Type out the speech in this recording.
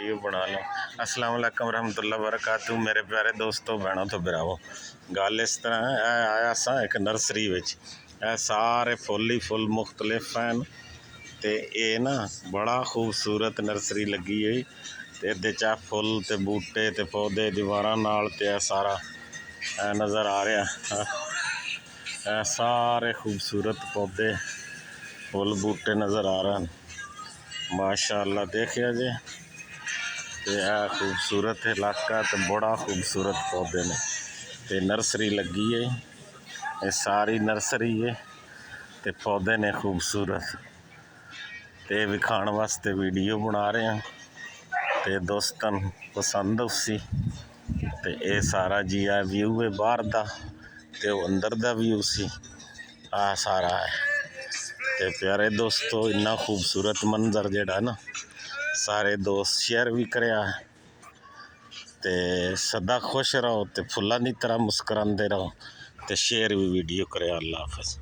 Video बना लो। अस्सलाम वालेकुम रहमतुल्लाह वबरकातुहू मेरे प्यारे दोस्तों भैनों तो भरावो। गल इस तरह है, आया सा एक नर्सरी विच, सारे फुल ही फुल मुख्तलिफ हैं ते ये ना बड़ा खूबसूरत नर्सरी लगी हुई ते इहदे च फुल ते बूटे ते पौधे दीवारां नाल ते सारा नज़र आ रहा। सारे खूबसूरत पौधे फुल बूटे नज़र आ रहे हैं माशाअल्लाह। देखिए जी ते खूबसूरत इलाका तो बड़ा खूबसूरत पौधे ने ते नर्सरी लगी है। ये सारी नर्सरी है ते पौधे ने खूबसूरत ते विखाण वास्ते वीडियो बना रहे हैं ते दोस्तन पसंद उसी ते ये सारा जी आ व्यू है बाहर दा ते अंदर दा व्यू सी सारा है। ते प्यारे दोस्तों इन्ना खूबसूरत मंजर जेड़ा ना सारे दोस्त शेयर भी करेआ ते सदा खुश रहो ते फुल्लां दी तरह मुस्करांदे रहो ते शेयर भी वीडियो करेआ। अल्लाह हाफिज़।